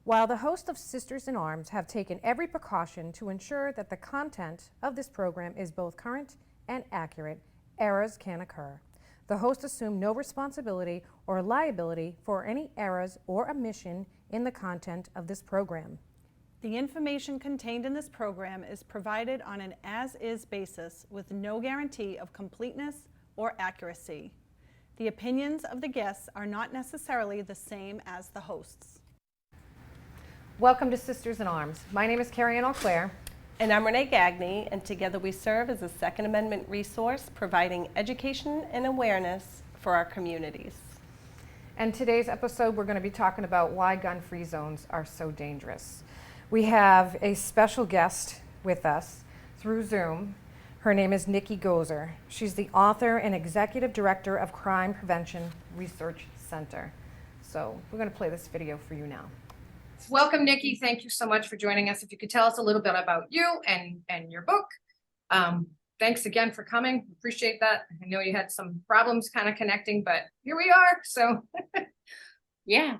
While the hosts of Sisters in Arms have taken every precaution to ensure that the content of this program is both current and accurate, errors can occur. The hosts assume no responsibility or liability for any errors or omission in the content of this program. The information contained in this program is provided on an as-is basis with no guarantee of completeness or accuracy. The opinions of the guests are not necessarily the same as the hosts. Welcome to Sisters in Arms. My name is Carrie Ann Alclair. And I'm Renee Gagne, and together we serve as a Second Amendment resource providing education and awareness for our communities. And today's episode, we're going to be talking about why gun-free zones are so dangerous. We have a special guest with us through Zoom. Her name is Nikki Goeser. She's the author and executive director of Crime Prevention Research Center. So we're going to play this video for you now. Welcome, Nikki. Thank you so much for joining us. If you could tell us a little bit about you and your book. Thanks again for coming. Appreciate that. I know you had some problems kind of connecting, but here we are. So yeah,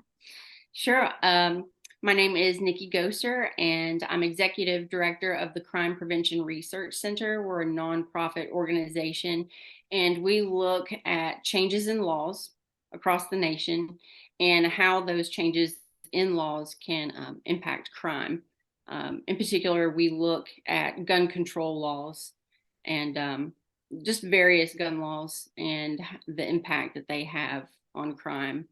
sure. My name is Nikki Goeser, and I'm executive director of the Crime Prevention Research Center. We're a nonprofit organization, and we look at changes in laws across the nation and how those changes in laws can impact crime. In particular, we look at gun control laws and just various gun laws and the impact that they have on crime.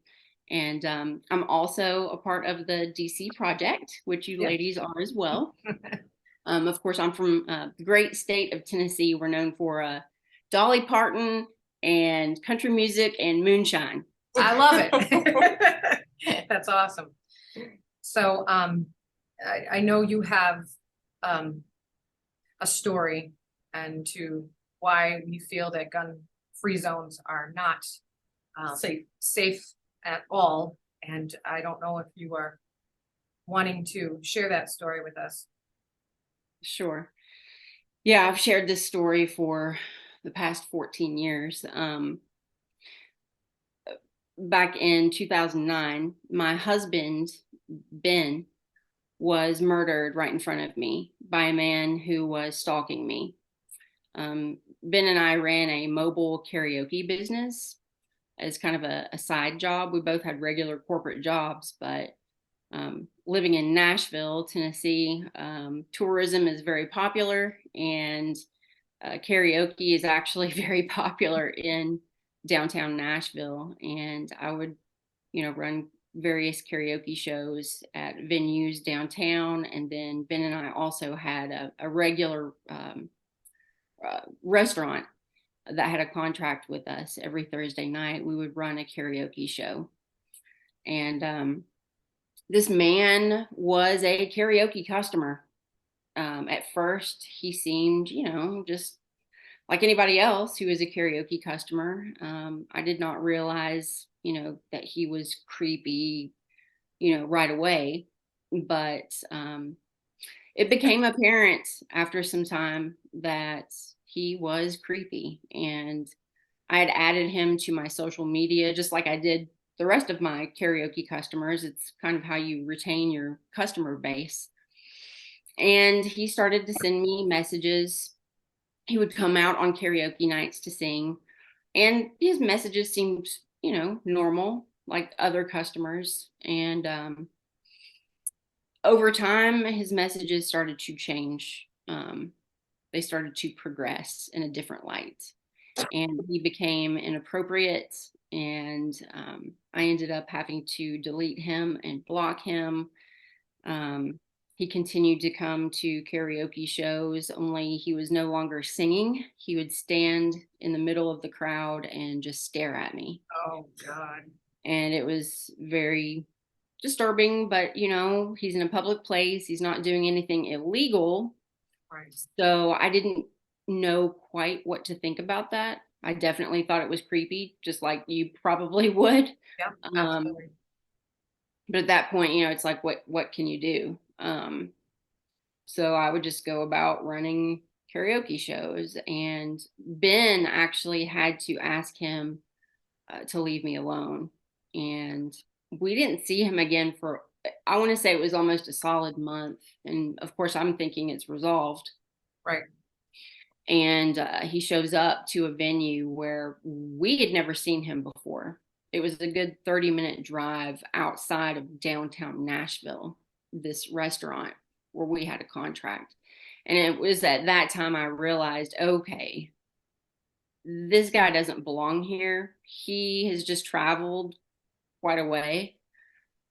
And I'm also a part of the DC Project, which you ladies are as well. Of course, I'm from the great state of Tennessee. We're known for Dolly Parton and country music and moonshine. I love it. That's awesome. So I know you have a story and to why we feel that gun-free zones are not safe at all. And I don't know if you are wanting to share that story with us. Sure. Yeah, I've shared this story for the past 14 years. Back in 2009, my husband, Ben, was murdered right in front of me by a man who was stalking me. Ben and I ran a mobile karaoke business as kind of a side job. We both had regular corporate jobs, but living in Nashville, Tennessee, tourism is very popular, and karaoke is actually very popular in downtown Nashville. And I would, run various karaoke shows at venues downtown. And then Ben and I also had a regular restaurant that had a contract with us. Every Thursday night, we would run a karaoke show. And this man was a karaoke customer. At first, he seemed, just like anybody else who is a karaoke customer. I did not realize, that he was creepy, right away. But it became apparent after some time that he was creepy. And I had added him to my social media, just like I did the rest of my karaoke customers. It's kind of how you retain your customer base. And he started to send me messages. He would come out on karaoke nights to sing, and his messages seemed, normal, like other customers. And over time, his messages started to change. They started to progress in a different light, and he became inappropriate. And I ended up having to delete him and block him. He continued to come to karaoke shows, only he was no longer singing. He would stand in the middle of the crowd and just stare at me. Oh, God. And it was very disturbing, but, he's in a public place. He's not doing anything illegal. Right. So I didn't know quite what to think about that. I definitely thought it was creepy, just like you probably would. Yeah, absolutely. But at that point, it's like, what can you do? So I would just go about running karaoke shows, and Ben actually had to ask him to leave me alone. And we didn't see him again for I want to say it was almost a solid month. And of course, I'm thinking it's resolved. Right. And he shows up to a venue where we had never seen him before. It was a good 30-minute drive outside of downtown Nashville, this restaurant where we had a contract. And it was at that time I realized, okay, this guy doesn't belong here. He has just traveled quite a way.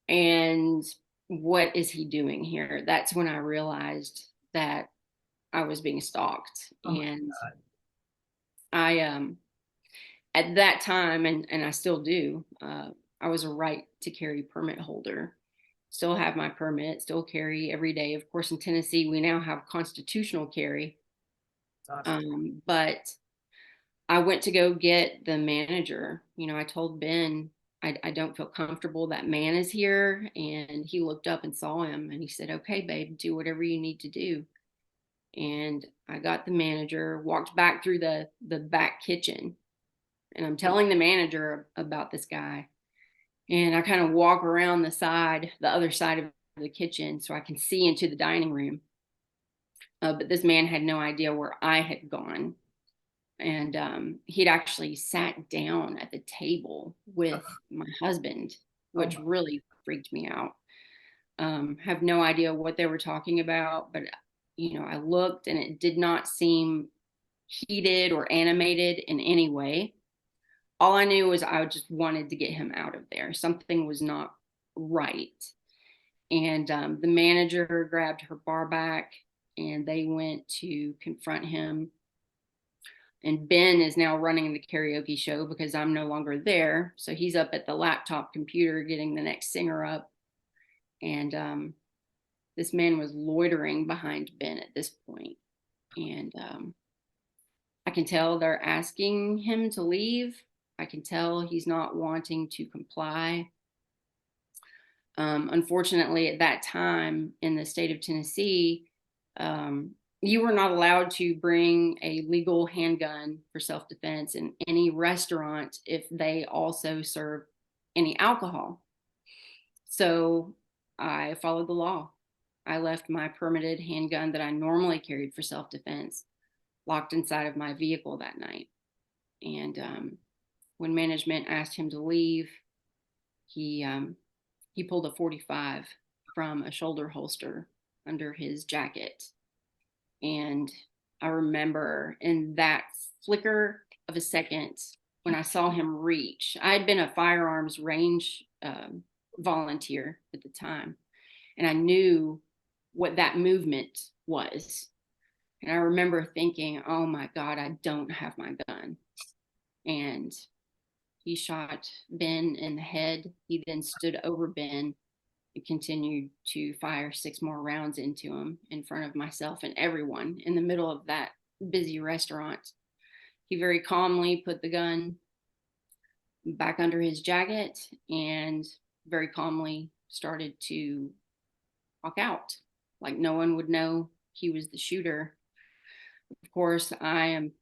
And what is he doing here? That's when I realized that I was being stalked. Oh my And God. I at that time, and I still do, I was a right to carry permit holder. Still have my permit, still carry every day. Of course, in Tennessee, we now have constitutional carry. Awesome. But I went to go get the manager. You know, I told Ben, I don't feel comfortable. That man is here. And he looked up and saw him and he said, okay, babe, do whatever you need to do. And I got the manager, walked back through the back kitchen. And I'm telling the manager about this guy. And I kind of walk around the other side of the kitchen so I can see into the dining room. But this man had no idea where I had gone. And he'd actually sat down at the table with my husband, which really freaked me out. Have no idea what they were talking about, but I looked and it did not seem heated or animated in any way. All I knew was I just wanted to get him out of there. Something was not right. And the manager grabbed her bar back and they went to confront him. And Ben is now running the karaoke show because I'm no longer there. So he's up at the laptop computer getting the next singer up. And this man was loitering behind Ben at this point. And I can tell they're asking him to leave. I can tell he's not wanting to comply. Unfortunately, at that time in the state of Tennessee, you were not allowed to bring a legal handgun for self-defense in any restaurant if they also serve any alcohol. So I followed the law. I left my permitted handgun that I normally carried for self-defense locked inside of my vehicle that night. And when management asked him to leave, he pulled a .45 from a shoulder holster under his jacket. And I remember in that flicker of a second when I saw him reach, I had been a firearms range volunteer at the time, and I knew what that movement was. And I remember thinking, oh my God, I don't have my gun. And he shot Ben in the head. He then stood over Ben and continued to fire 6 more rounds into him in front of myself and everyone in the middle of that busy restaurant. He very calmly put the gun back under his jacket and very calmly started to walk out like no one would know he was the shooter. Of course, I'm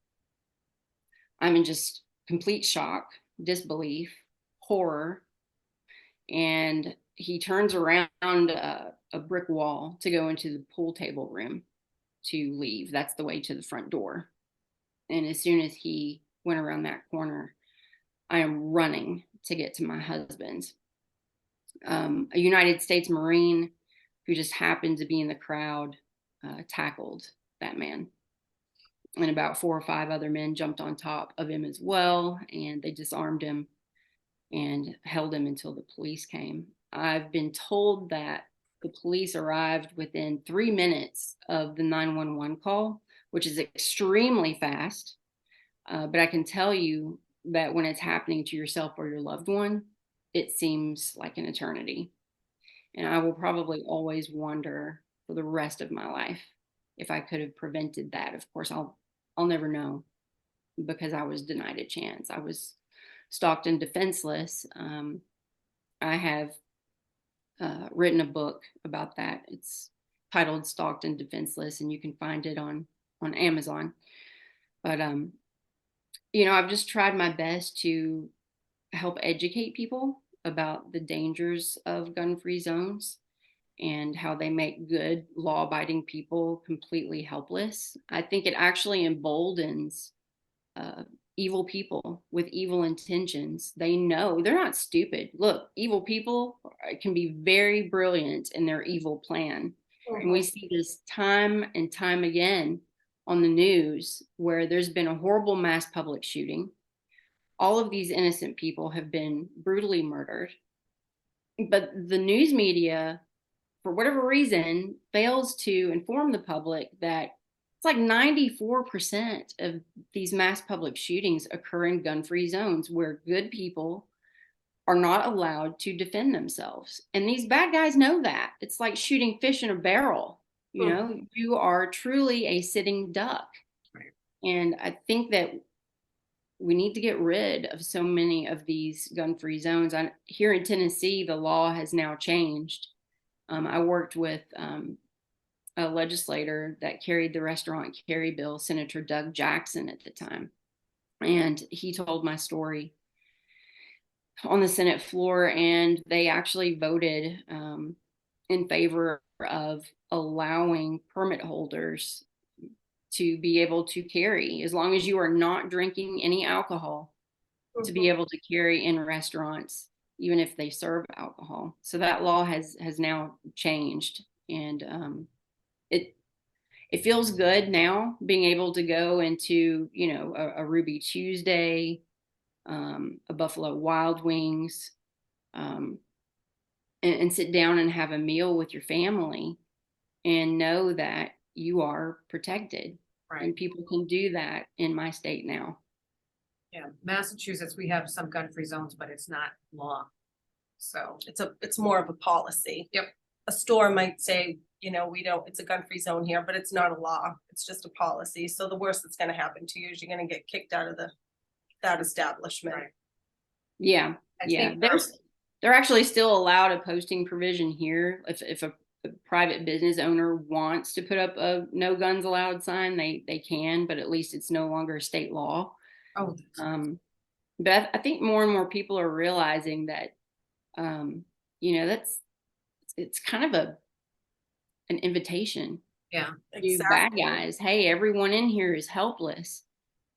in just complete shock, disbelief, horror, and he turns around a brick wall to go into the pool table room to leave. That's the way to the front door. And as soon as he went around that corner, I am running to get to my husband. A United States Marine who just happened to be in the crowd tackled that man. And about 4 or 5 other men jumped on top of him as well, and they disarmed him and held him until the police came. I've been told that the police arrived within 3 minutes of the 911 call, which is extremely fast. But I can tell you that when it's happening to yourself or your loved one, it seems like an eternity. And I will probably always wonder for the rest of my life if I could have prevented that. Of course, I'll never know because I was denied a chance. I was stalked and defenseless. I have written a book about that. It's titled Stalked and Defenseless, and you can find it on Amazon. But I've just tried my best to help educate people about the dangers of gun-free zones and how they make good law-abiding people completely helpless. I think it actually emboldens evil people with evil intentions. They know they're not stupid. Look, evil people can be very brilliant in their evil plan. And we see this time and time again on the news where there's been a horrible mass public shooting. All of these innocent people have been brutally murdered. But the news media, for whatever reason, fails to inform the public that it's like 94% of these mass public shootings occur in gun-free zones where good people are not allowed to defend themselves. And these bad guys know that. It's like shooting fish in a barrel. You know, you are truly a sitting duck. Right. And I think that we need to get rid of so many of these gun-free zones. Here in Tennessee, the law has now changed. I worked with a legislator that carried the restaurant carry bill, Senator Doug Jackson at the time. And he told my story on the Senate floor, and they actually voted in favor of allowing permit holders to be able to carry, as long as you are not drinking any alcohol, to be able to carry in restaurants, even if they serve alcohol. So that law has now changed, and it feels good now being able to go into, you know, a Ruby Tuesday, a Buffalo Wild Wings, and sit down and have a meal with your family and know that you are protected. Right. And people can do that in my state now. Yeah, Massachusetts, we have some gun-free zones, but it's not law. So, It's more of a policy. Yep. A store might say, you know, it's a gun-free zone here, but it's not a law. It's just a policy. So the worst that's gonna happen to you is you're gonna get kicked out of that establishment. Right. Yeah, I yeah. think They're actually still allowed a posting provision here. If a private business owner wants to put up a no guns allowed sign, they can, but at least it's no longer a state law. oh, But I think more and more people are realizing that, you know, it's kind of an invitation yeah, to bad guys. Hey, everyone in here is helpless,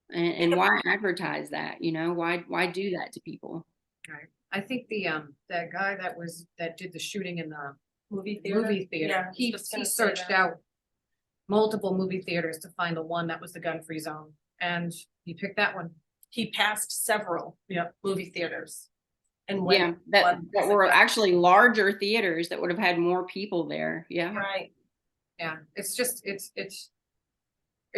and why advertise that? You know, why do that to people? right. I think that guy that did the shooting in the Movie theater. theater, Yeah, he searched out multiple movie theaters to find the one that was the gun-free zone, and he picked that one. He passed several movie theaters. And Yeah, that were actually larger theaters that would have had more people there. Yeah. Right. Yeah, it's just, it's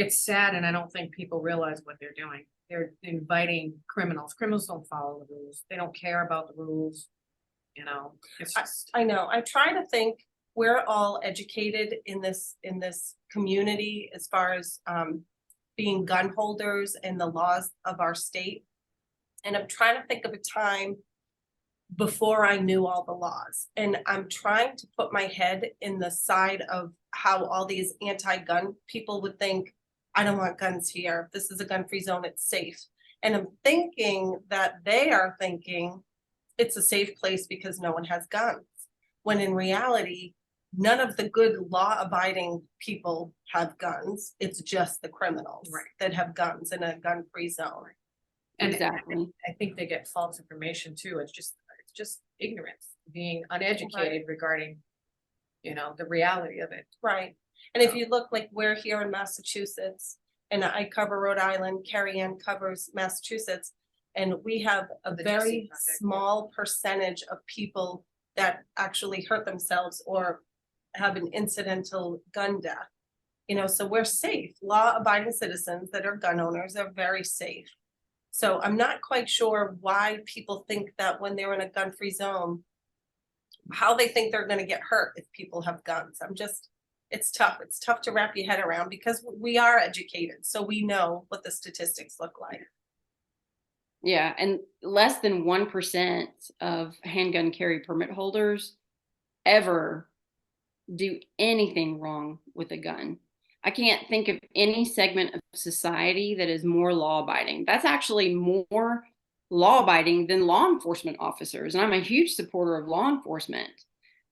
sad, and I don't think people realize what they're doing. They're inviting criminals. Criminals don't follow the rules. They don't care about the rules. You know, it's just, I know. I try to think we're all educated in this community as far as being gun holders and the laws of our state. And I'm trying to think of a time before I knew all the laws. And I'm trying to put my head in the side of how all these anti-gun people would think, I don't want guns here. This is a gun-free zone. It's safe. And I'm thinking that they are thinking it's a safe place because no one has guns. When in reality, none of the good law-abiding people have guns. It's just the criminals that have guns in a gun-free zone. and Exactly. I think they get false information too. It's just ignorance, being uneducated regarding, you know, the reality of it. Right. And if you look, like, we're here in Massachusetts, and I cover Rhode Island, Carrie Ann covers Massachusetts, and we have a The very DC project. small percentage of people that actually hurt themselves or have an incidental gun death. You know, so we're safe. Law-abiding citizens that are gun owners are very safe. So I'm not quite sure why people think that when they're in a gun-free zone, how they think they're gonna get hurt if people have guns. It's tough. It's tough to wrap your head around because we are educated, so we know what the statistics look like. Yeah, and less than 1% of handgun carry permit holders ever do anything wrong with a gun. I can't think of any segment of society that is more law-abiding. That's actually more law-abiding than law enforcement officers, and I'm a huge supporter of law enforcement.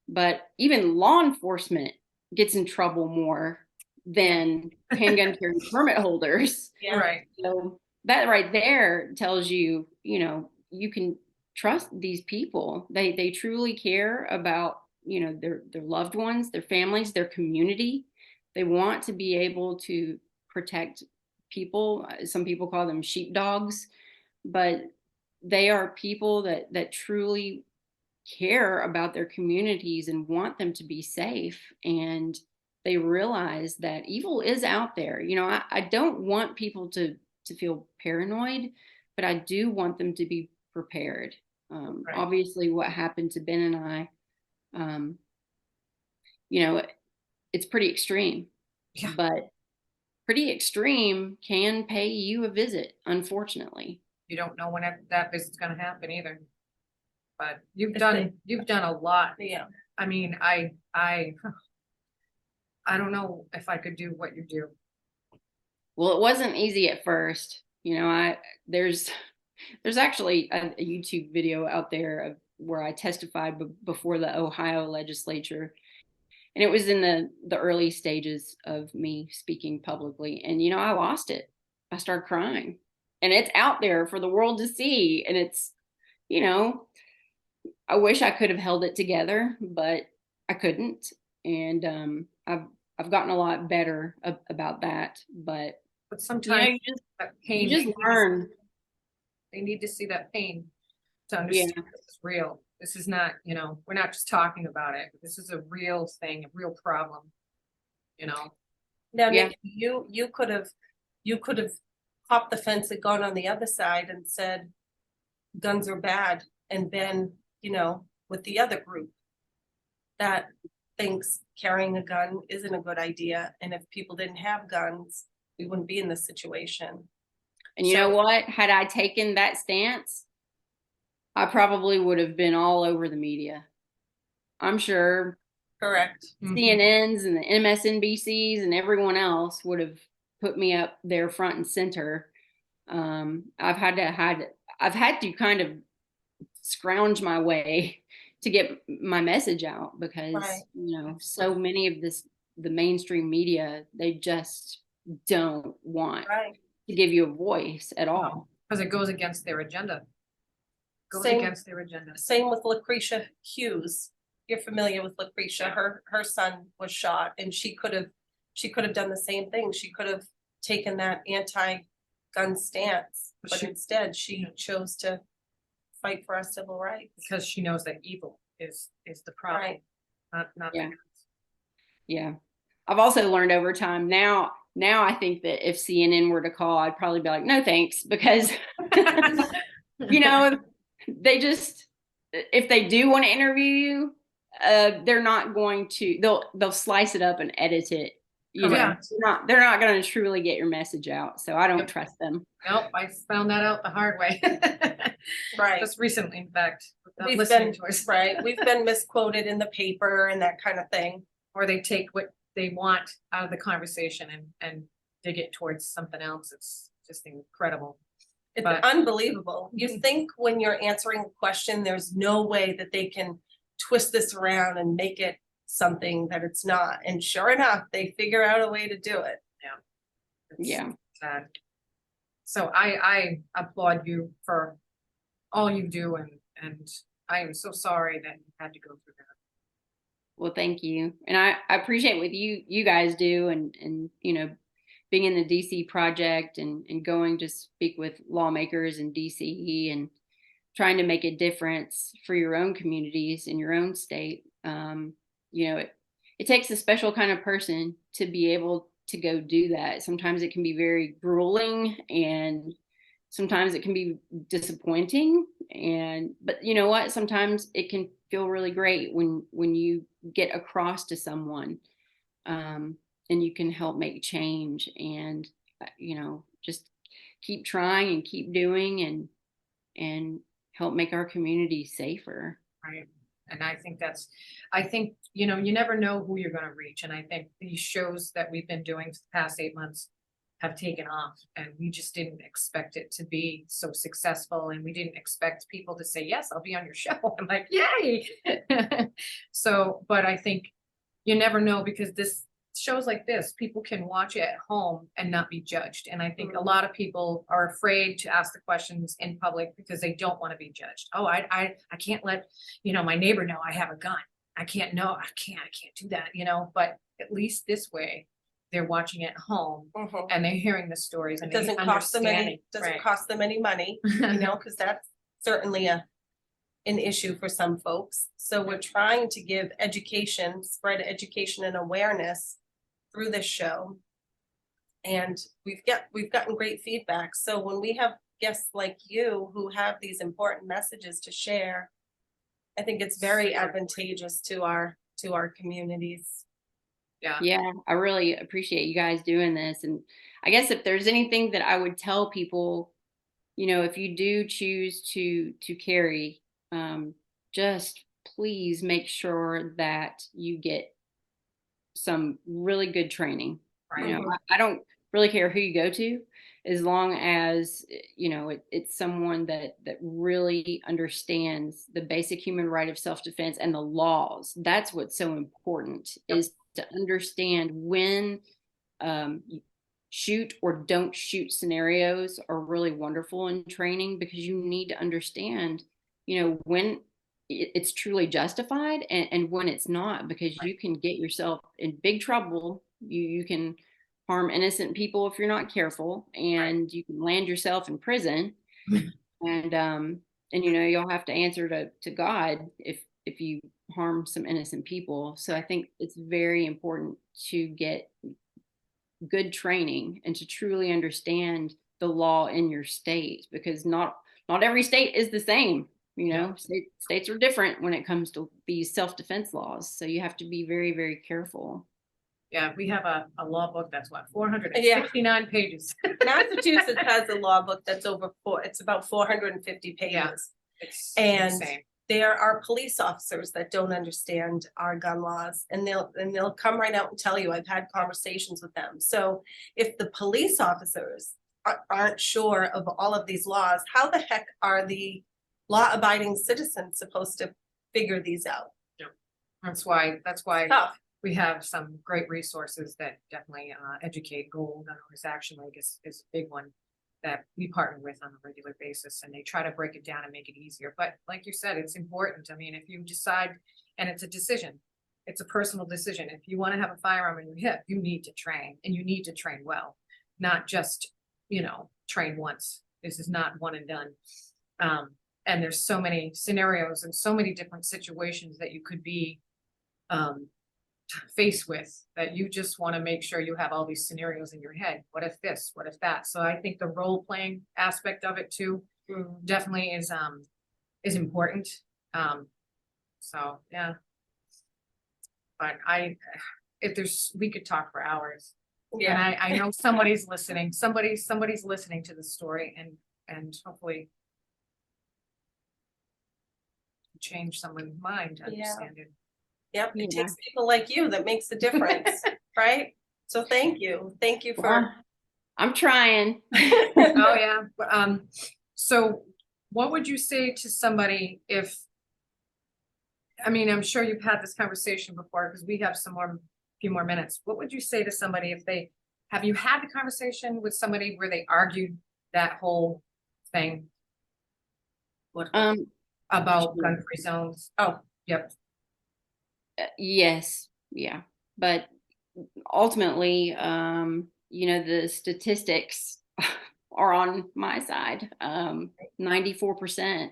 but even law enforcement gets in trouble more than handgun carry permit holders. Yeah. Right. So that right there tells you, you can trust these people. They truly care about, their loved ones, their families, their community. They want to be able to protect people. Some people call them sheepdogs, but they are people that truly care about their communities and want them to be safe. And they realize that evil is out there. I don't want people to feel paranoid, but I do want them to be prepared. Right. Obviously what happened to Ben and I, it's pretty extreme. Yeah. But pretty extreme can pay you a visit, unfortunately. You don't know when that visit's gonna happen either. But you've It's done a lot. Yeah. I mean, I don't know if I could do what you do. Well, it wasn't easy at first. There's actually a YouTube video out there of where I testified before the Ohio legislature. And it was in the early stages of me speaking publicly. And, I lost it. I started crying. And it's out there for the world to see. And it's, I wish I could have held it together, but I couldn't. And I've gotten a lot better about that. But sometimes that pain, you just learn. they need to see that pain to understand this is real. This is not, we're not just talking about it. This is a real thing, a real problem. Now, Nikki, you could have hopped the fence and gone on the other side and said guns are bad, and been, with the other group that thinks carrying a gun isn't a good idea. And if people didn't have guns, we wouldn't be in this situation. And you know what? Had I taken that stance, I probably would have been all over the media. I'm sure. Correct. CNNs and the MSNBCs and everyone else would have put me up there front and center. I've had to kind of scrounge my way to get my message out because, Right. So many of the mainstream media, they just don't want to give you a voice at all. Because it goes against their agenda. Same with Lucretia Hughes. You're familiar with Lucretia. Her son was shot, and she could have done the same thing. She could have taken that anti-gun stance, but instead she chose to fight for our civil rights. Because she knows that evil is the problem. Right. Not Yeah. the guns. Yeah. I've also learned over time now I think that if CNN were to call, I'd probably be like, no, thanks, because, they just, if they do want to interview you, they're not going to, they'll slice it up and edit it. Yeah. They're not going to truly get your message out. So I don't trust them. Nope, I found that out the hard way. Right. Just recently, in fact. We've been misquoted in the paper and that kind of thing. Or they take what they want out of the conversation and dig it towards something else. It's just incredible. It's But- unbelievable. You think when you're answering a question, there's no way that they can twist this around and make it something that it's not. And sure enough, they figure out a way to do it. It's sad. So I applaud you for all you do, and I am so sorry that you had to go through that. Well, thank you. And I appreciate what you guys do and being in the DC project and going to speak with lawmakers in DC and trying to make a difference for your own communities in your own state. It takes a special kind of person to be able to go do that. Sometimes it can be very grueling and sometimes it can be disappointing. But you know what? Sometimes it can feel really great when you get across to someone and you can help make change and, just keep trying and keep doing and help make our community safer. Right. And I think, you never know who you're going to reach. And I think these shows that we've been doing for the past 8 months have taken off, and we just didn't expect it to be so successful, and we didn't expect people to say, yes, I'll be on your show. I'm like, yay. So, but I think you never know, because this shows like this, people can watch it at home and not be judged. And I think a lot of people are afraid to ask the questions in public because they don't want to be judged. Oh, I can't let, my neighbor know I have a gun. I can't do that, but at least this way, they're watching it at home and they're hearing the stories and It doesn't cost them any money, because that's certainly an issue for some folks. So we're trying to give education, spread education and awareness through this show. And we've gotten great feedback. So when we have guests like you who have these important messages to share, I think it's very advantageous to our communities. Yeah, I really appreciate you guys doing this. And I guess if there's anything that I would tell people, if you do choose to carry, just please make sure that you get some really good training. Right. I don't really care who you go to, as long as it's someone that really understands the basic human right of self-defense and the laws. That's what's so important, is to understand when shoot or don't shoot scenarios are really wonderful in training, because you need to understand, when it's truly justified and when it's not, because you can get yourself in big trouble. You can harm innocent people if you're not careful, and you can land yourself in prison. And you'll have to answer to God if you harm some innocent people. So I think it's very important to get good training and to truly understand the law in your state, because not every state is the same. States are different when it comes to these self-defense laws. So you have to be very, very careful. Yeah, we have a law book that's 469 pages. Massachusetts has a law book that's it's about 450 pages. Yeah, it's and insane. There are police officers that don't understand our gun laws, and they'll come right out and tell you. I've had conversations with them. So if the police officers aren't sure of all of these laws, how the heck are the law-abiding citizens supposed to figure these out? Yeah. That's why Tough. we have some great resources that definitely educate. Gold Gun Owners Action League is a big one that we partner with on a regular basis, and they try to break it down and make it easier. But like you said, it's important. I mean, if you decide, and it's a decision, it's a personal decision. If you want to have a firearm in your hip, you need to train, and you need to train well, not just, train once. This is not one and done. And there's so many scenarios and so many different situations that you could be faced with, that you just want to make sure you have all these scenarios in your head. What if this? What if that? So I think the role playing aspect of it too definitely is important. So yeah. But we could talk for hours. Yeah. And I know somebody's listening. Somebody's listening to the story, and hopefully change someone's mind to understand it. Yep, it takes people like you that makes a difference, right? So thank you for. I'm trying. Oh yeah. So what would you say to somebody if? I mean, I'm sure you've had this conversation before, because we have few more minutes. What would you say to somebody if have you had the conversation with somebody where they argued that whole thing? What about gun-free zones? Oh, yep. Yes. Yeah. But ultimately, the statistics are on my side. 94%.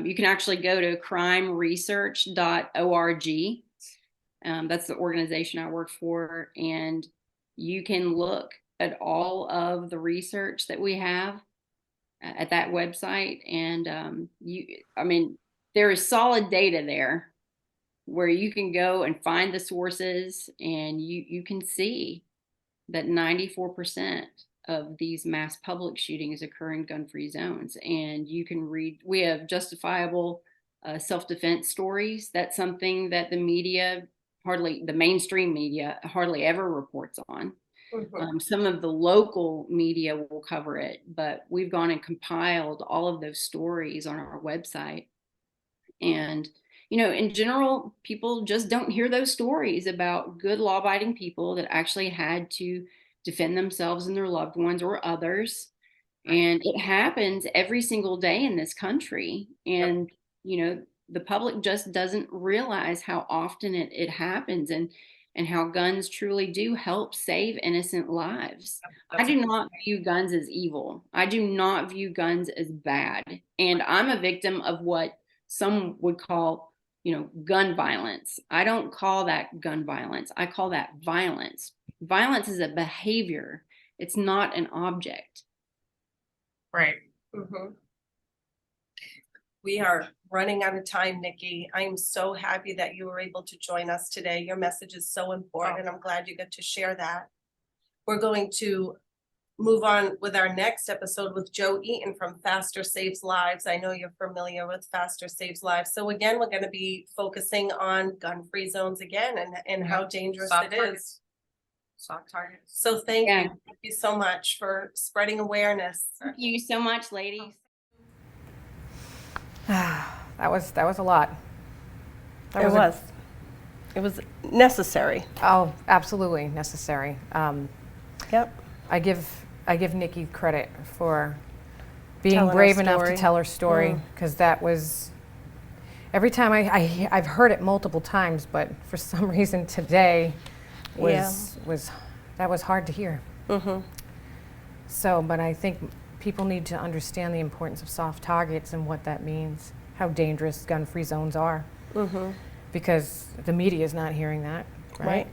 You can actually go to crimeresearch.org. That's the organization I work for, and you can look at all of the research that we have at that website. And there is solid data there where you can go and find the sources, and you can see that 94% of these mass public shootings occur in gun-free zones. And you can read, we have justifiable self-defense stories. That's something that the mainstream media hardly ever reports on. Some of the local media will cover it, but we've gone and compiled all of those stories on our website. And, you know, in general, people just don't hear those stories about good law abiding people that actually had to defend themselves and their loved ones or others. And it happens every single day in this country. And, you know, the public just doesn't realize how often it happens, and how guns truly do help save innocent lives. I do not view guns as evil. I do not view guns as bad. And I'm a victim of what some would call, you know, gun violence. I don't call that gun violence. I call that violence. Violence is a behavior. It's not an object. Right. We are running out of time, Nikki. I am so happy that you were able to join us today. Your message is so important, and I'm glad you get to share that. We're going to move on with our next episode with Joe Eaton from Faster Saves Lives. I know you're familiar with Faster Saves Lives. So again, we're going to be focusing on gun-free zones again, and how dangerous Soft it targets. is. Soft targets. So thank you so much for spreading awareness. Thank you so much, ladies. That was a lot. It was necessary. Oh, absolutely necessary. Yep. I give Nikki credit for being Telling her brave enough to story. tell her story, because that was, every time I've heard it multiple times, but for some reason today was that was hard to hear. So, but I think people need to understand the importance of soft targets and what that means, how dangerous gun-free zones are, because the media is not hearing that, right?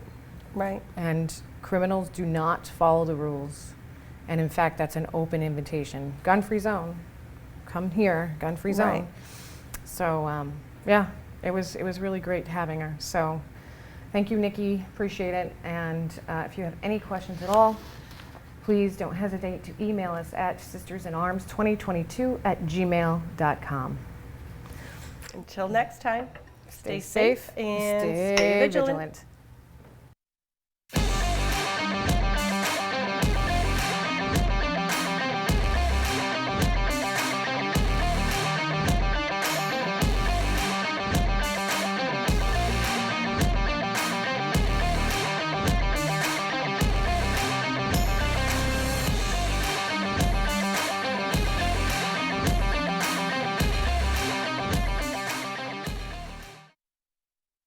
Right. And criminals do not follow the rules. And in fact, that's an open invitation. Gun-free zone, come here, gun-free zone. Right. So yeah, it was really great having her. So thank you, Nikki, appreciate it. And if you have any questions at all, please don't hesitate to email us at sistersinarms2022@gmail.com. Until next time, Stay safe and stay vigilant.